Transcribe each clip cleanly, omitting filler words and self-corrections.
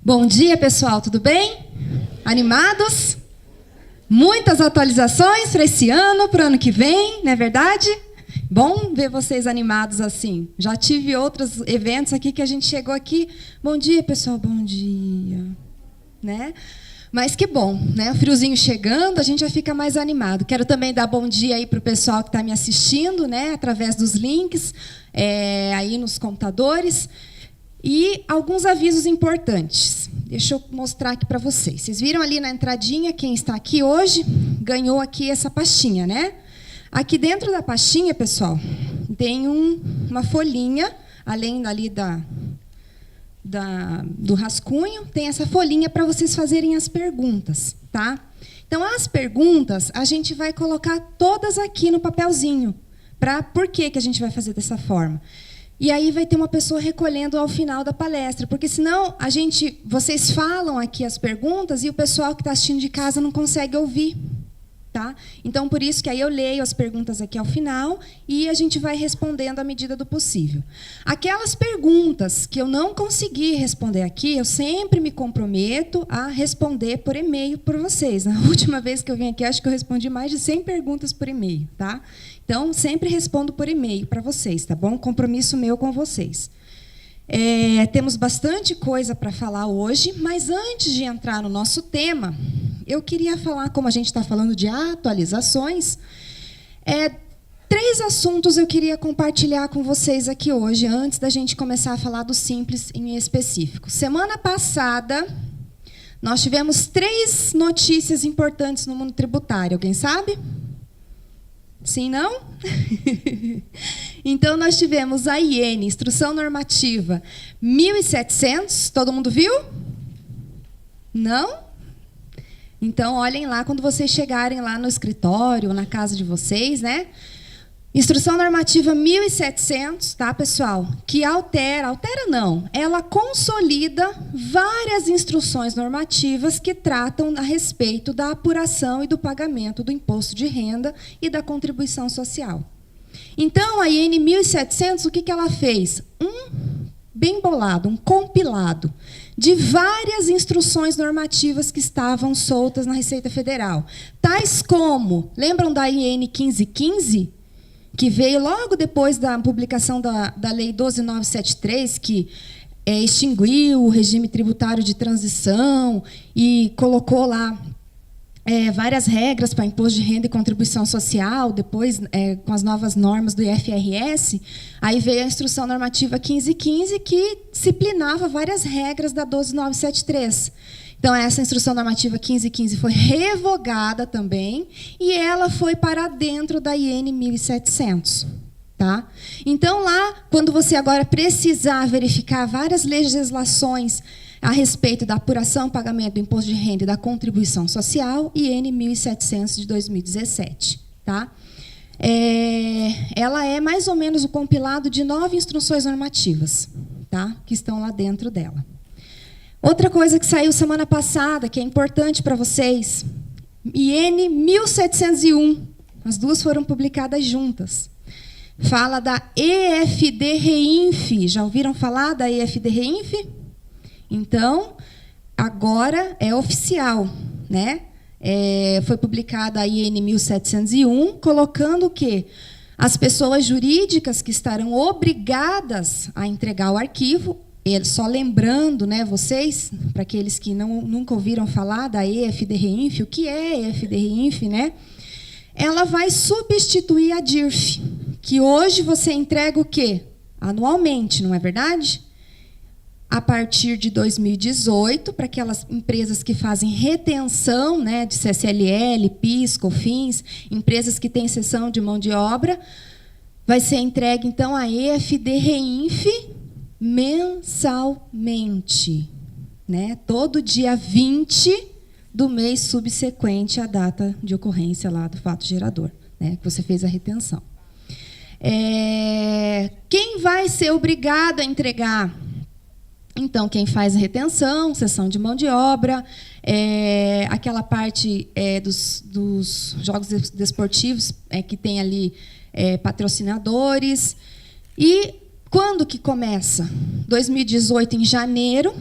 Bom dia, pessoal, tudo bem? Animados? Muitas atualizações para esse ano, para o ano que vem, não é verdade? Bom ver vocês animados assim. Já tive outros eventos aqui que a gente chegou aqui. Bom dia, pessoal, bom dia. Né? Mas que bom, né? O friozinho chegando, a gente já fica mais animado. Quero também dar bom dia aí para o pessoal que está me assistindo, né? Através dos links, aí nos computadores. E alguns avisos importantes. Deixa eu mostrar aqui para vocês. Vocês viram ali na entradinha, quem está aqui hoje ganhou aqui essa pastinha, né? Aqui dentro da pastinha, pessoal, tem uma folhinha, além ali do rascunho, tem essa folhinha para vocês fazerem as perguntas, tá? Então, as perguntas, a gente vai colocar todas aqui no papelzinho. Por que a gente vai fazer dessa forma? E aí vai ter uma pessoa recolhendo ao final da palestra, porque senão vocês falam aqui as perguntas e o pessoal que está assistindo de casa não consegue ouvir. Tá? Então, por isso que aí eu leio as perguntas aqui ao final e a gente vai respondendo à medida do possível. Aquelas perguntas que eu não consegui responder aqui, eu sempre me comprometo a responder por e-mail por vocês. Na última vez que eu vim aqui, acho que eu respondi mais de 100 perguntas por e-mail. Tá? Então, sempre respondo por e-mail para vocês, tá bom? Compromisso meu com vocês. Temos bastante coisa para falar hoje, mas antes de entrar no nosso tema, eu queria falar, como a gente está falando de atualizações, 3 assuntos eu queria compartilhar com vocês aqui hoje, antes da gente começar a falar do Simples em específico. Semana passada, nós tivemos 3 notícias importantes no mundo tributário. Alguém sabe? Sim, não? Então, nós tivemos a IN, Instrução Normativa 1700. Todo mundo viu? Não? Então, olhem lá quando vocês chegarem lá no escritório, na casa de vocês, né? Instrução Normativa 1700, tá, pessoal? Que altera não, ela consolida várias instruções normativas que tratam a respeito da apuração e do pagamento do imposto de renda e da contribuição social. Então, a IN 1700, o que ela fez? Bem bolado, um compilado de várias instruções normativas que estavam soltas na Receita Federal. Tais como, lembram da IN 1515? Que veio logo depois da publicação da Lei 12.973, que extinguiu o regime tributário de transição e colocou lá várias regras para imposto de renda e contribuição social, depois, com as novas normas do IFRS, aí veio a Instrução Normativa 1515, que disciplinava várias regras da 12.973. Então, essa Instrução Normativa 1515 foi revogada também e ela foi para dentro da IN 1700. Tá? Então, lá, quando você agora precisar verificar várias legislações a respeito da apuração, pagamento do imposto de renda e da contribuição social, IN 1700 de 2017. Tá? Ela é mais ou menos o compilado de 9 instruções normativas, tá? Que estão lá dentro dela. Outra coisa que saiu semana passada, que é importante para vocês, IN 1701, as duas foram publicadas juntas. Fala da EFD-REINF. Já ouviram falar da EFD-REINF? Então, agora é oficial, né? Foi publicada a IN 1701, colocando o quê? As pessoas jurídicas que estarão obrigadas a entregar o arquivo. Só lembrando, né, vocês, para aqueles que nunca ouviram falar da EFD-REINF, o que é EFD-REINF, né? Ela vai substituir a DIRF, que hoje você entrega o quê? Anualmente, não é verdade? A partir de 2018, para aquelas empresas que fazem retenção, né, de CSLL, PIS, COFINS, empresas que têm cessão de mão de obra, vai ser entregue, então, a EFD-REINF, mensalmente, né? Todo dia 20 do mês subsequente à data de ocorrência lá do fato gerador, né? Que você fez a retenção. Quem vai ser obrigado a entregar? Então, quem faz a retenção, cessão de mão de obra, aquela parte dos jogos desportivos que tem ali patrocinadores. E quando que começa? 2018, em janeiro,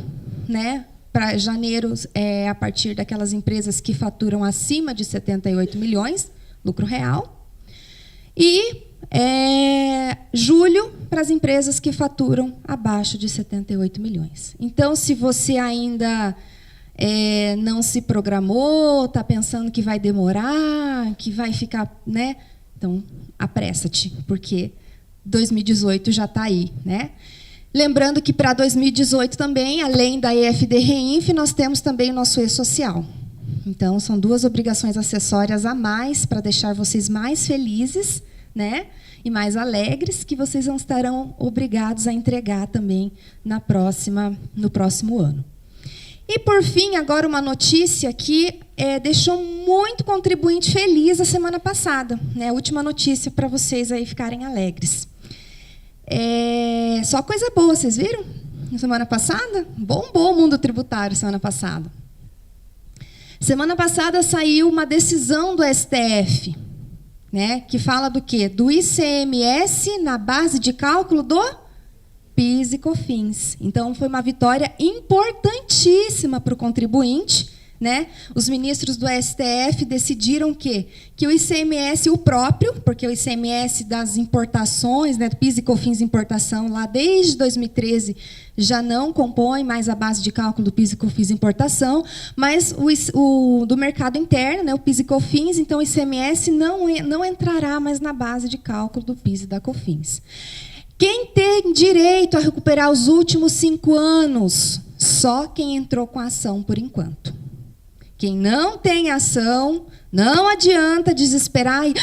né? para janeiro, a partir daquelas empresas que faturam acima de 78 milhões, lucro real. E julho, para as empresas que faturam abaixo de 78 milhões. Então, se você ainda não se programou, está pensando que vai demorar, que vai ficar, né? Então, apressa-te, porque 2018 já está aí, né? Lembrando que para 2018 também, além da EFD-REINF, nós temos também o nosso E-Social. Então, são 2 obrigações acessórias a mais para deixar vocês mais felizes, né? E mais alegres, que vocês não estarão obrigados a entregar também no próximo ano. E, por fim, agora uma notícia que deixou muito contribuinte feliz a semana passada, né? Última notícia para vocês aí ficarem alegres. Só coisa boa, vocês viram? Na semana passada, bombou o mundo tributário semana passada. Semana passada saiu uma decisão do STF, né, que fala do quê? Do ICMS na base de cálculo do PIS e COFINS. Então, foi uma vitória importantíssima para o contribuinte, né? Os ministros do STF decidiram que o ICMS, o próprio, porque o ICMS das importações, né, do PIS e COFINS importação, lá desde 2013, já não compõe mais a base de cálculo do PIS e COFINS importação, mas o do mercado interno, né, o PIS e COFINS, então o ICMS não entrará mais na base de cálculo do PIS e da COFINS. Quem tem direito a recuperar os últimos 5 anos? Só quem entrou com a ação por enquanto. Quem não tem ação, não adianta desesperar e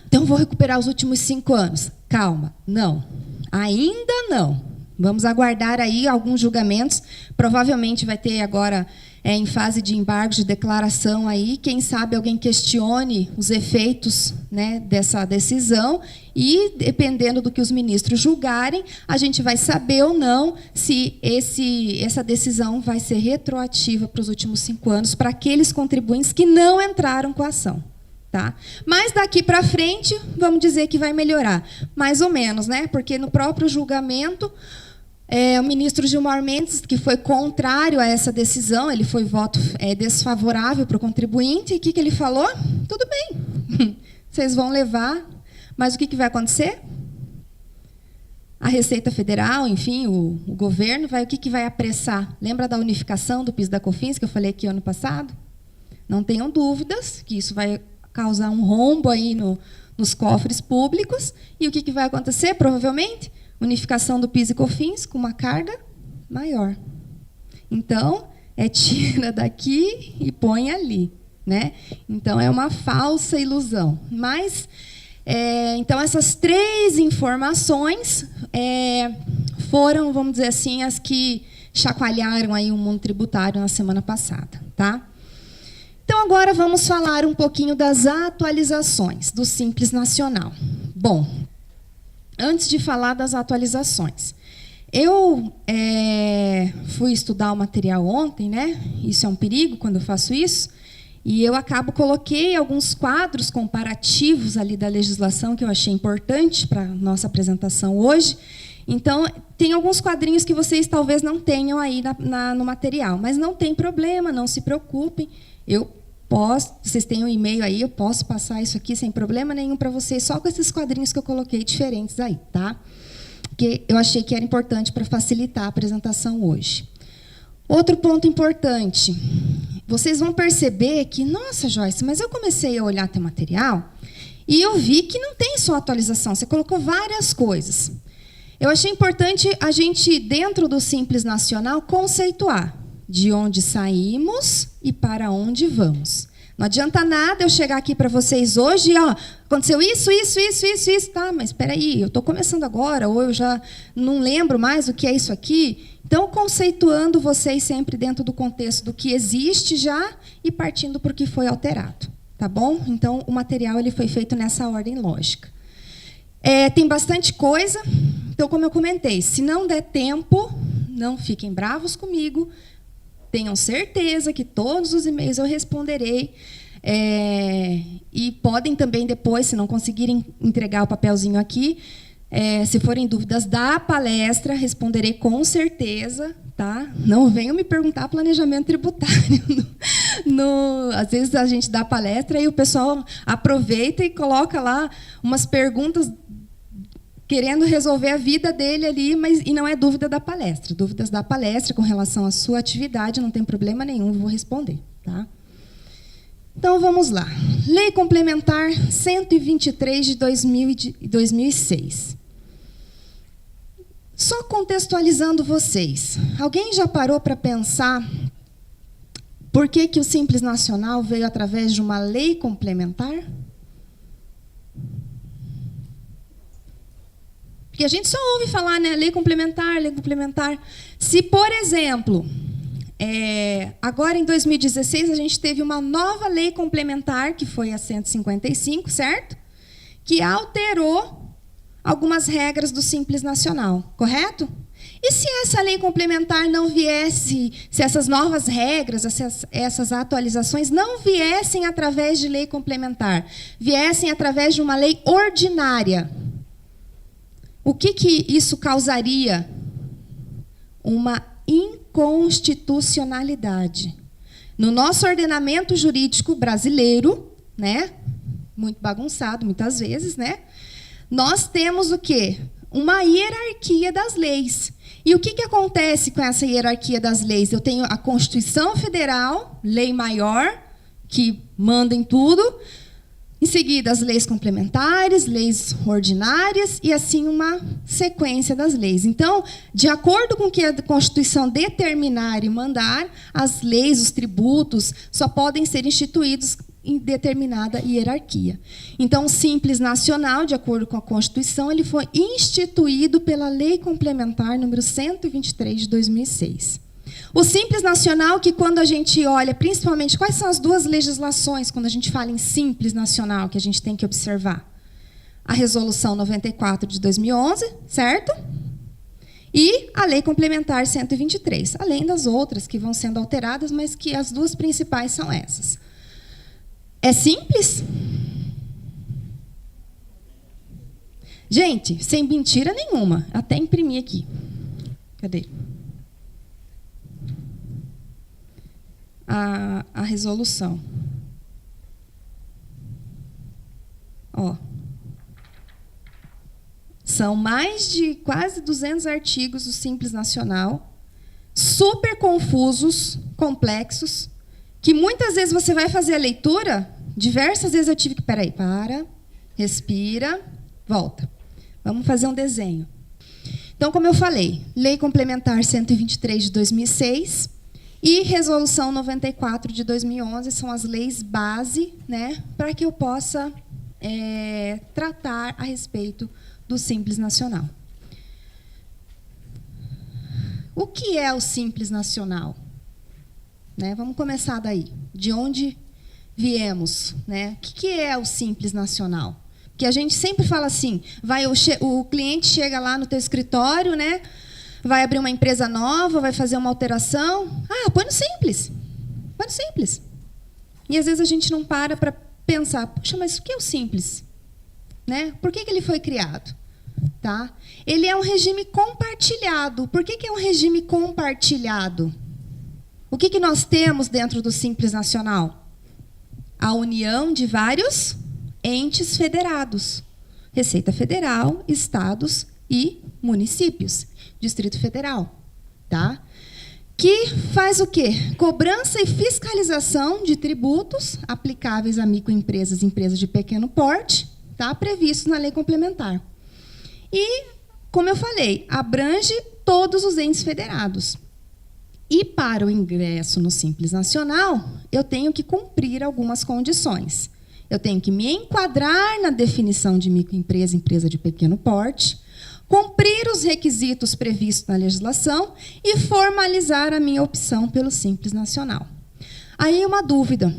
então vou recuperar os últimos 5 anos. Calma, não. Ainda não. Vamos aguardar aí alguns julgamentos. Provavelmente vai ter agora, em fase de embargo de declaração, aí, quem sabe alguém questione os efeitos, né, dessa decisão e, dependendo do que os ministros julgarem, a gente vai saber ou não se essa decisão vai ser retroativa para os últimos 5 anos para aqueles contribuintes que não entraram com a ação. Tá? Mas daqui para frente, vamos dizer que vai melhorar. Mais ou menos, né? Porque no próprio julgamento, o ministro Gilmar Mendes, que foi contrário a essa decisão, ele foi voto desfavorável para o contribuinte, e o que ele falou? Tudo bem, vocês vão levar, mas o que vai acontecer? A Receita Federal, enfim, o governo, o que vai apressar? Lembra da unificação do PIS da COFINS, que eu falei aqui ano passado? Não tenham dúvidas que isso vai causar um rombo aí nos cofres públicos, e o que vai acontecer, provavelmente? Unificação do PIS e COFINS com uma carga maior. Então, tira daqui e põe ali, né? Então, é uma falsa ilusão. Mas, então, essas 3 informações foram, vamos dizer assim, as que chacoalharam aí o mundo tributário na semana passada, tá? Então, agora vamos falar um pouquinho das atualizações do Simples Nacional. Bom, antes de falar das atualizações, eu fui estudar o material ontem, né? Isso é um perigo quando eu faço isso, e eu coloquei alguns quadros comparativos ali da legislação que eu achei importante para a nossa apresentação hoje. Então, tem alguns quadrinhos que vocês talvez não tenham aí no material, mas não tem problema, não se preocupem. Vocês têm um e-mail aí, eu posso passar isso aqui sem problema nenhum para vocês, só com esses quadrinhos que eu coloquei diferentes aí, tá? Porque eu achei que era importante para facilitar a apresentação hoje. Outro ponto importante, vocês vão perceber que, nossa, Joyce, mas eu comecei a olhar teu material e eu vi que não tem só atualização, você colocou várias coisas. Eu achei importante a gente, dentro do Simples Nacional, conceituar de onde saímos e para onde vamos. Não adianta nada eu chegar aqui para vocês hoje e, aconteceu isso, tá, mas espera aí, eu estou começando agora, ou eu já não lembro mais o que é isso aqui. Então, conceituando vocês sempre dentro do contexto do que existe já e partindo para o que foi alterado, tá bom? Então, o material ele foi feito nessa ordem lógica. Tem bastante coisa, então, como eu comentei, se não der tempo, não fiquem bravos comigo, tenham certeza que todos os e-mails eu responderei. E podem também depois, se não conseguirem entregar o papelzinho aqui, Se forem dúvidas da palestra, responderei com certeza. Tá? Não venham me perguntar planejamento tributário. Às vezes a gente dá palestra e o pessoal aproveita e coloca lá umas perguntas querendo resolver a vida dele ali, e não é dúvida da palestra. Dúvidas da palestra com relação à sua atividade, não tem problema nenhum, vou responder. Tá? Então, vamos lá. Lei Complementar 123 de 2006. Só contextualizando vocês, alguém já parou para pensar por que o Simples Nacional veio através de uma lei complementar? Porque a gente só ouve falar, né, lei complementar, lei complementar. Se, por exemplo, agora em 2016 a gente teve uma nova lei complementar, que foi a 155, certo? Que alterou algumas regras do Simples Nacional, correto? E se essa lei complementar não viesse, se essas novas regras, essas atualizações não viessem através de lei complementar, viessem através de uma lei ordinária, o que isso causaria? Uma inconstitucionalidade. No nosso ordenamento jurídico brasileiro, né, muito bagunçado muitas vezes, né, nós temos o quê? Uma hierarquia das leis. E o que acontece com essa hierarquia das leis? Eu tenho a Constituição Federal, lei maior, que manda em tudo. Em seguida, as leis complementares, leis ordinárias, e assim uma sequência das leis. Então, de acordo com o que a Constituição determinar e mandar, as leis, os tributos, só podem ser instituídos em determinada hierarquia. Então, o Simples Nacional, de acordo com a Constituição, ele foi instituído pela Lei Complementar número 123 de 2006. O Simples Nacional, que quando a gente olha, principalmente, quais são as duas legislações, quando a gente fala em Simples Nacional, que a gente tem que observar? A Resolução 94 de 2011, certo? E a Lei Complementar 123, além das outras que vão sendo alteradas, mas que as duas principais são essas. É simples? Gente, sem mentira nenhuma. Até imprimi aqui. Cadê? A resolução. Ó. São mais de quase 200 artigos do Simples Nacional, super confusos, complexos, que muitas vezes você vai fazer a leitura, diversas vezes eu tive que... respira, volta. Vamos fazer um desenho. Então, como eu falei, Lei Complementar 123 de 2006 e Resolução 94 de 2011 são as leis base, né, para que eu possa tratar a respeito do Simples Nacional. O que é o Simples Nacional? Né? Vamos começar daí. De onde viemos? Né? O que é o Simples Nacional? Porque a gente sempre fala assim, o cliente chega lá no teu escritório, né? Vai abrir uma empresa nova, vai fazer uma alteração. Põe no Simples. Põe no Simples. E às vezes a gente não para pensar, puxa, mas o que é o Simples? Né? Por que ele foi criado? Tá? Ele é um regime compartilhado. Por que é um regime compartilhado? O que nós temos dentro do Simples Nacional? A união de vários entes federados. Receita Federal, estados e municípios. Distrito Federal. Tá? Que faz o quê? Cobrança e fiscalização de tributos aplicáveis a microempresas e empresas de pequeno porte, tá? Previsto na Lei Complementar. E, como eu falei, abrange todos os entes federados. E, para o ingresso no Simples Nacional, eu tenho que cumprir algumas condições. Eu tenho que me enquadrar na definição de microempresa e empresa de pequeno porte, cumprir os requisitos previstos na legislação e formalizar a minha opção pelo Simples Nacional. Aí, uma dúvida.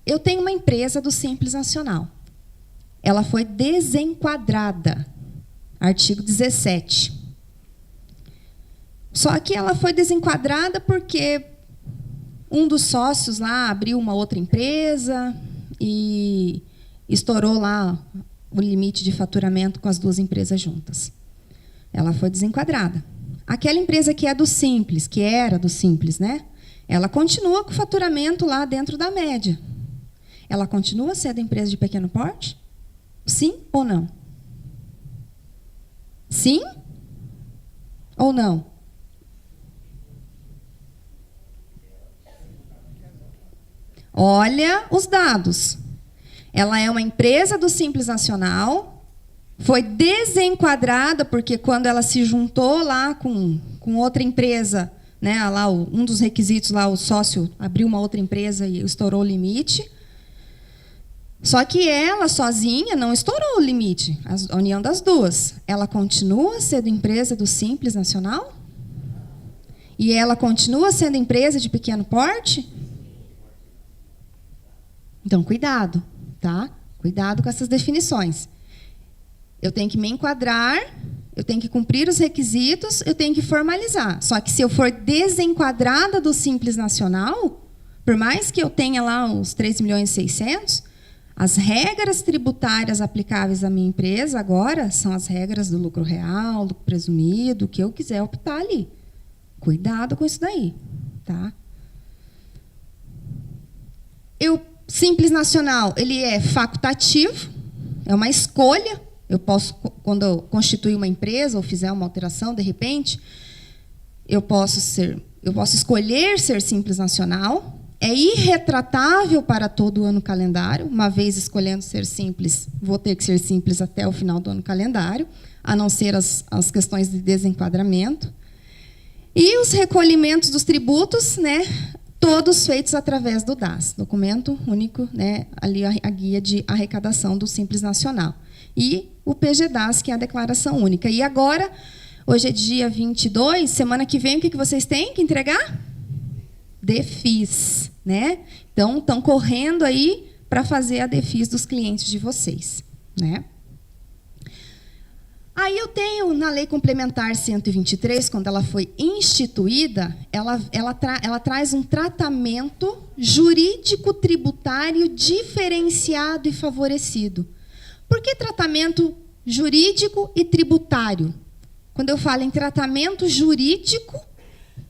Eu tenho uma empresa do Simples Nacional. Ela foi desenquadrada. Artigo 17. Só que ela foi desenquadrada porque um dos sócios lá abriu uma outra empresa e estourou lá o limite de faturamento com as duas empresas juntas. Ela foi desenquadrada. Aquela empresa que é do Simples, que era do Simples, né? Ela continua com o faturamento lá dentro da média. Ela continua sendo empresa de pequeno porte? Sim ou não? Sim ou não? Olha os dados. Ela é uma empresa do Simples Nacional, foi desenquadrada, porque quando ela se juntou lá com outra empresa, né, lá, um dos requisitos, lá, o sócio abriu uma outra empresa e estourou o limite. Só que ela, sozinha, não estourou o limite, a união das duas. Ela continua sendo empresa do Simples Nacional? E ela continua sendo empresa de pequeno porte? Então, cuidado, tá? Cuidado com essas definições. Eu tenho que me enquadrar, eu tenho que cumprir os requisitos, eu tenho que formalizar. Só que se eu for desenquadrada do Simples Nacional, por mais que eu tenha lá os 3.600.000, as regras tributárias aplicáveis à minha empresa agora são as regras do lucro real, lucro presumido, o que eu quiser optar ali. Cuidado com isso daí, tá? Simples Nacional, ele é facultativo, é uma escolha. Eu posso, quando eu constituir uma empresa ou fizer uma alteração, de repente, eu posso escolher ser Simples Nacional. É irretratável para todo o ano calendário. Uma vez escolhendo ser simples, vou ter que ser simples até o final do ano calendário, a não ser as questões de desenquadramento. E os recolhimentos dos tributos, né, todos feitos através do DAS, Documento Único, né, ali a guia de arrecadação do Simples Nacional. E o PGDAS, que é a declaração única. E agora, hoje é dia 22, semana que vem, o que vocês têm que entregar? DEFIS, né? Então, estão correndo aí para fazer a DEFIS dos clientes de vocês, né? Aí eu tenho, na Lei Complementar 123, quando ela foi instituída, ela traz um tratamento jurídico-tributário diferenciado e favorecido. Por que tratamento jurídico e tributário? Quando eu falo em tratamento jurídico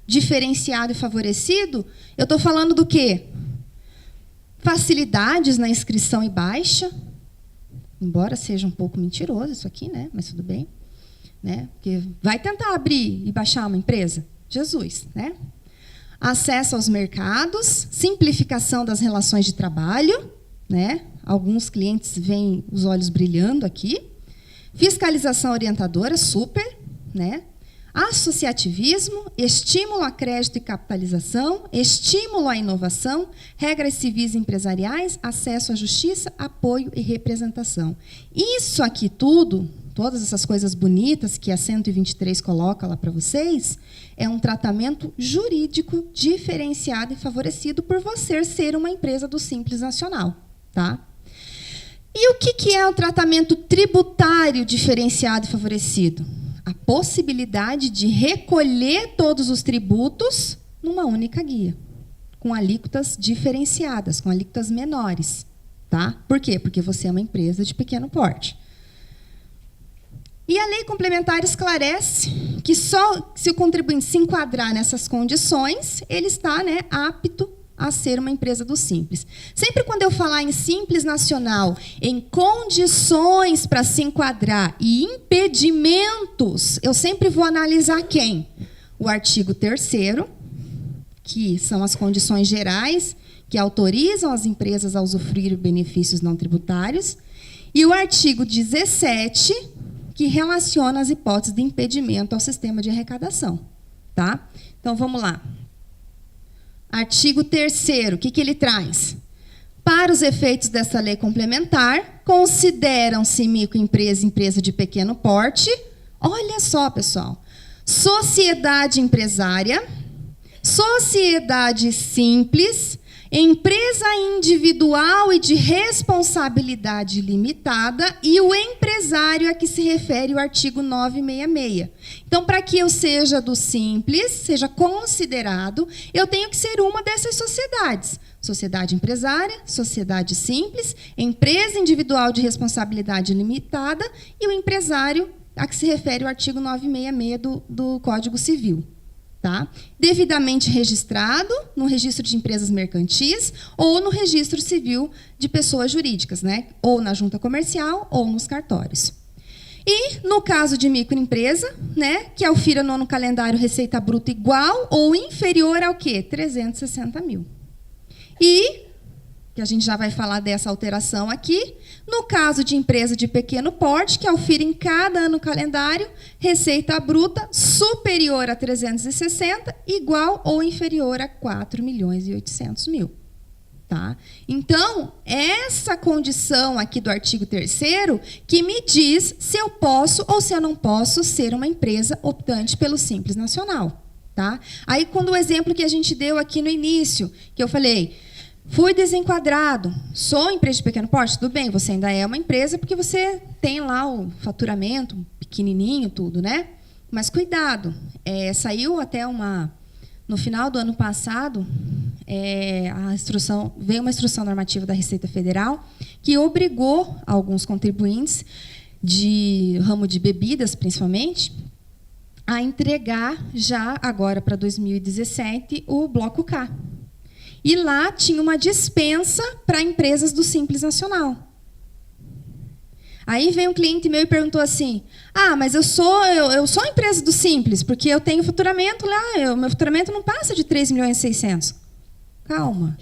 diferenciado e favorecido, eu estou falando do quê? Facilidades na inscrição e baixa, embora seja um pouco mentiroso isso aqui, né? Mas tudo bem, né? Porque vai tentar abrir e baixar uma empresa? Jesus, né? Acesso aos mercados, simplificação das relações de trabalho, né? Alguns clientes veem os olhos brilhando aqui. Fiscalização orientadora, super, né? Associativismo, estímulo a crédito e capitalização, estímulo à inovação, regras civis e empresariais, acesso à justiça, apoio e representação. Isso aqui tudo, todas essas coisas bonitas que a 123 coloca lá para vocês, é um tratamento jurídico diferenciado e favorecido por você ser uma empresa do Simples Nacional, tá? E o que é o tratamento tributário diferenciado e favorecido? A possibilidade de recolher todos os tributos numa única guia, com alíquotas diferenciadas, com alíquotas menores, tá? Por quê? Porque você é uma empresa de pequeno porte. E a lei complementar esclarece que só se o contribuinte se enquadrar nessas condições, ele está, né, apto a ser uma empresa do Simples. Sempre quando eu falar em Simples Nacional, em condições para se enquadrar e impedimentos, eu sempre vou analisar quem? O artigo 3º, que são as condições gerais que autorizam as empresas a usufruir benefícios não tributários, e o artigo 17, que relaciona as hipóteses de impedimento ao sistema de arrecadação, tá? Então, vamos lá. Artigo 3º, o que ele traz? Para os efeitos dessa lei complementar, consideram-se microempresa e empresa de pequeno porte, olha só, pessoal, sociedade empresária, sociedade simples, empresa individual e de responsabilidade limitada e o empresário a que se refere o artigo 966. Então, para que eu seja do Simples, seja considerado, eu tenho que ser uma dessas sociedades. sociedade empresária, sociedade simples, empresa individual de responsabilidade limitada e o empresário a que se refere o artigo 966 do Código Civil. Tá? Devidamente registrado no registro de empresas mercantis ou no registro civil de pessoas jurídicas, né? Ou na junta comercial ou nos cartórios. E, no caso de microempresa, né, que aufira no ano calendário receita bruta igual ou inferior ao quê? 360 mil. E, que a gente já vai falar dessa alteração aqui, no caso de empresa de pequeno porte, que aufira em cada ano calendário receita bruta superior a 360, igual ou inferior a 4.800.000. Tá? Então, essa condição aqui do artigo 3º que me diz se eu posso ou se eu não posso ser uma empresa optante pelo Simples Nacional. Tá? Aí, quando o exemplo que a gente deu aqui no início, que eu falei, fui desenquadrado, sou empresa de pequeno porte, tudo bem, você ainda é uma empresa porque você tem lá o faturamento pequenininho, tudo, né? Mas cuidado, saiu até no final do ano passado, veio uma instrução normativa da Receita Federal que obrigou alguns contribuintes de ramo de bebidas, principalmente, a entregar já agora para 2017 o bloco K. E lá tinha uma dispensa para empresas do Simples Nacional. Aí veio um cliente meu e perguntou assim, mas eu sou empresa do Simples, porque eu tenho faturamento lá, meu faturamento não passa de 3.600.000. Calma.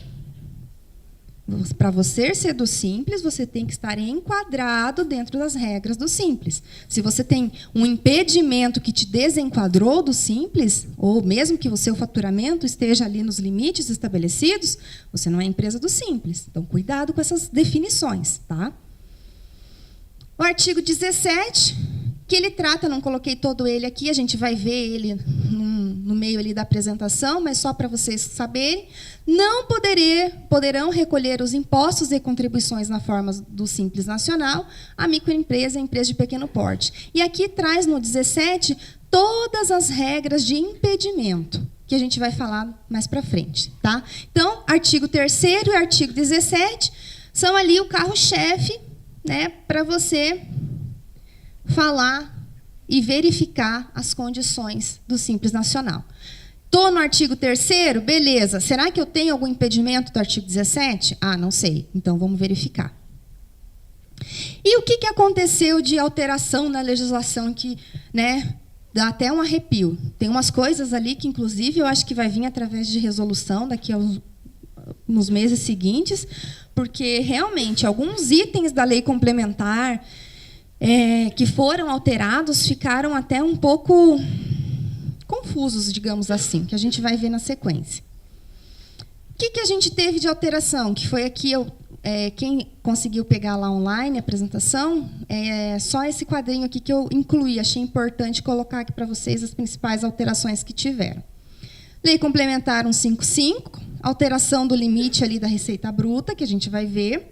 Para você ser do Simples, você tem que estar enquadrado dentro das regras do Simples. Se você tem um impedimento que te desenquadrou do Simples, ou mesmo que o seu faturamento esteja ali nos limites estabelecidos, você não é empresa do Simples. Então, cuidado com essas definições, tá? O artigo 17, que ele trata, não coloquei todo ele aqui, a gente vai ver ele no meio ali da apresentação, mas só para vocês saberem, não poderão recolher os impostos e contribuições na forma do Simples Nacional a microempresa e a empresa de pequeno porte. E aqui traz no 17 todas as regras de impedimento, que a gente vai falar mais para frente. Tá? Então, artigo 3º e artigo 17 são ali o carro-chefe, né, para você falar e verificar as condições do Simples Nacional. Estou no artigo 3º, beleza. Será que eu tenho algum impedimento do artigo 17? Não sei. Então, vamos verificar. E o que aconteceu de alteração na legislação que, né, dá até um arrepio? Tem umas coisas ali que, inclusive, eu acho que vai vir através de resolução daqui nos meses seguintes, porque, realmente, alguns itens da lei complementar que foram alterados ficaram até um pouco confusos, digamos assim, que a gente vai ver na sequência. O que a gente teve de alteração? Que foi aqui, quem conseguiu pegar lá online a apresentação, só esse quadrinho aqui que eu incluí. Achei importante colocar aqui para vocês as principais alterações que tiveram. Lei Complementar 155, alteração do limite ali da receita bruta, que a gente vai ver.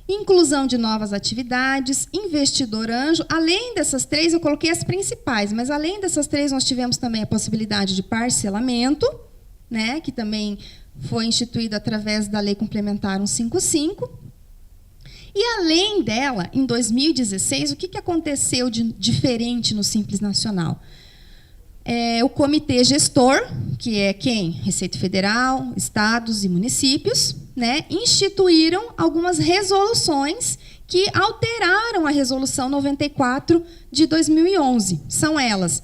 Inclusão de novas atividades, investidor anjo. Além dessas três, eu coloquei as principais, mas além dessas três, nós tivemos também a possibilidade de parcelamento, né, que também foi instituído através da Lei Complementar 155. E, além dela, em 2016, o que aconteceu de diferente no Simples Nacional? O comitê gestor, que é quem? Receita Federal, estados e municípios, né, instituíram algumas resoluções que alteraram a Resolução 94 de 2011. São elas: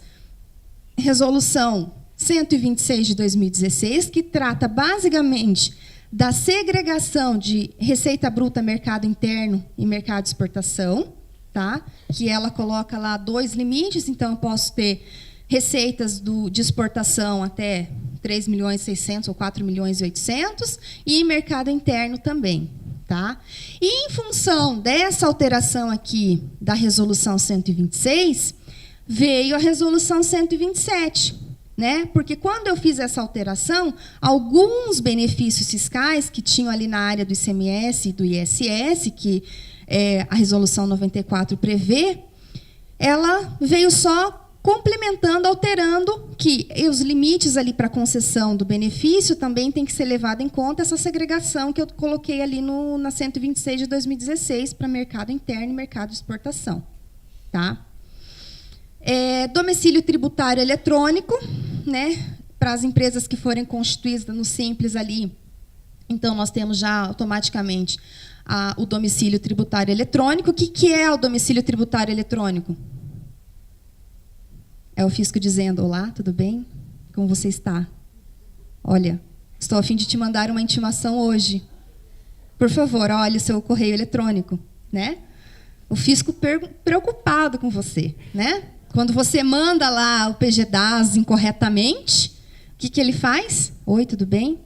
Resolução 126 de 2016, que trata basicamente da segregação de receita bruta mercado interno e mercado de exportação, tá? Que ela coloca lá 2 limites, então eu posso ter receitas de exportação até 3.600.000 ou 4.800.000 e mercado interno também. Tá? E, em função dessa alteração aqui da Resolução 126, veio a Resolução 127. Né? Porque, quando eu fiz essa alteração, alguns benefícios fiscais que tinham ali na área do ICMS e do ISS, que a Resolução 94 prevê, ela veio só complementando, alterando que os limites ali para concessão do benefício também tem que ser levado em conta essa segregação que eu coloquei ali na 126 de 2016 para mercado interno e mercado de exportação. Tá? Domicílio tributário eletrônico, né, para as empresas que forem constituídas no Simples ali. Então, nós temos já automaticamente o domicílio tributário eletrônico. O que é o domicílio tributário eletrônico? É o fisco dizendo: olá, tudo bem? Como você está? Olha, estou a fim de te mandar uma intimação hoje. Por favor, olhe o seu correio eletrônico, né? O fisco preocupado com você, né? Quando você manda lá o PGDAS incorretamente, o que ele faz? Oi, tudo bem?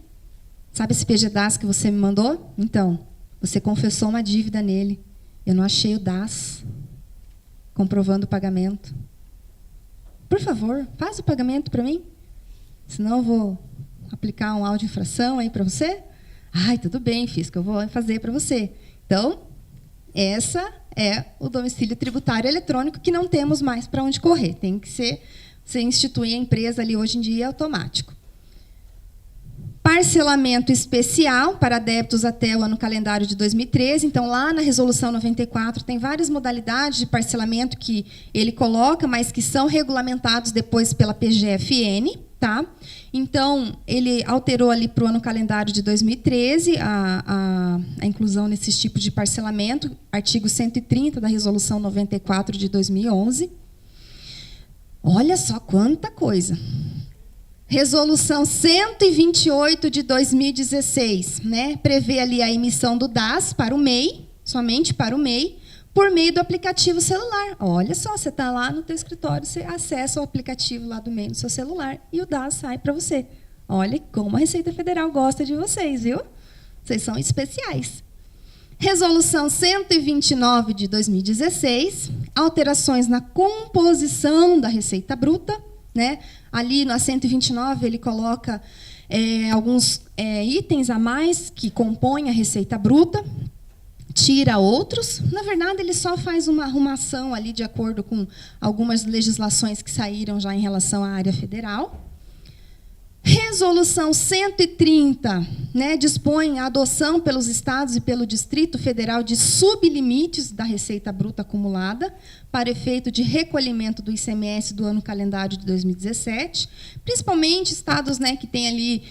Sabe esse PGDAS que você me mandou? Então, você confessou uma dívida nele. Eu não achei o DAS comprovando o pagamento. Por favor, faz o pagamento para mim. Senão eu vou aplicar um auto de infração aí para você. Ai, tudo bem, fisco, eu vou fazer para você. Então, essa é o domicílio tributário eletrônico que não temos mais para onde correr. Tem que você instituir a empresa ali hoje em dia automático. Parcelamento especial para débitos até o ano calendário de 2013. Então, lá na Resolução 94, tem várias modalidades de parcelamento que ele coloca, mas que são regulamentados depois pela PGFN. Tá? Então, ele alterou ali para o ano calendário de 2013 a inclusão nesses tipos de parcelamento, artigo 130 da Resolução 94 de 2011. Olha só quanta coisa! Resolução 128 de 2016, né, prevê ali a emissão do DAS para o MEI, somente para o MEI, por meio do aplicativo celular. Olha só, você está lá no teu escritório, você acessa o aplicativo lá do MEI no seu celular e o DAS sai para você. Olha como a Receita Federal gosta de vocês, viu? Vocês são especiais. Resolução 129 de 2016, alterações na composição da Receita Bruta, né? Ali na 129 ele coloca alguns itens a mais que compõem a Receita Bruta, tira outros. Na verdade, ele só faz uma arrumação ali de acordo com algumas legislações que saíram já em relação à área federal. Resolução 130, né, dispõe a adoção pelos estados e pelo Distrito Federal de sublimites da Receita Bruta acumulada para efeito de recolhimento do ICMS do ano calendário de 2017, principalmente estados, né, que têm ali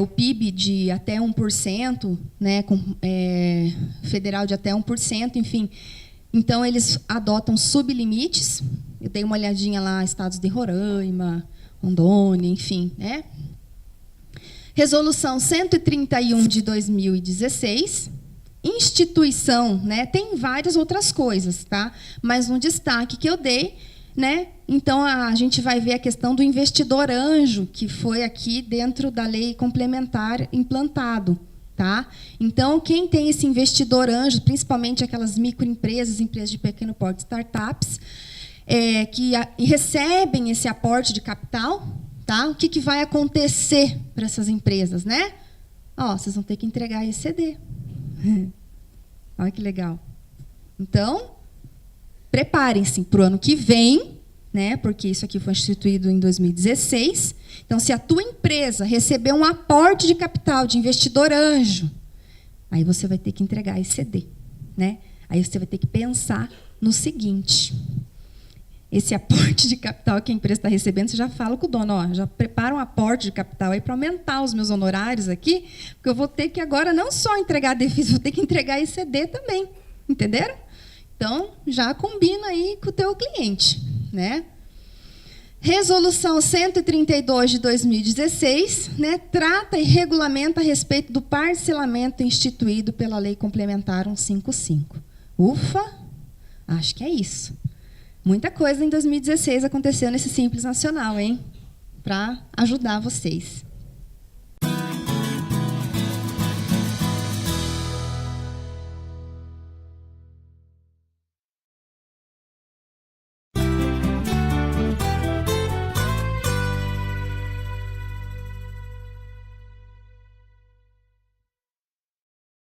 o PIB de até 1%, né, federal de até 1%, enfim. Então, eles adotam sublimites. Eu dei uma olhadinha lá, estados de Roraima, Rondônia, enfim, né? Resolução 131 de 2016, instituição, né? Tem várias outras coisas, tá? Mas um destaque que eu dei, né? Então a gente vai ver a questão do investidor anjo, que foi aqui dentro da lei complementar implantado, tá? Então quem tem esse investidor anjo, principalmente aquelas microempresas, empresas de pequeno porte, startups, que recebem esse aporte de capital, tá? O que vai acontecer para essas empresas, né? Vocês vão ter que entregar ECD. Olha que legal. Então, preparem-se para o ano que vem, né? Porque isso aqui foi instituído em 2016. Então, se a tua empresa receber um aporte de capital de investidor anjo, aí você vai ter que entregar ECD, né? Aí você vai ter que pensar no seguinte: esse aporte de capital que a empresa está recebendo, você já fala com o dono, já prepara um aporte de capital aí para aumentar os meus honorários aqui, porque eu vou ter que agora não só entregar DEFIS, vou ter que entregar ECD também, entenderam? Então, já combina aí com o teu cliente, né? Resolução 132 de 2016, né, trata e regulamenta a respeito do parcelamento instituído pela Lei Complementar 155. Ufa, acho que é isso. Muita coisa em 2016 aconteceu nesse Simples Nacional, hein? Para ajudar vocês.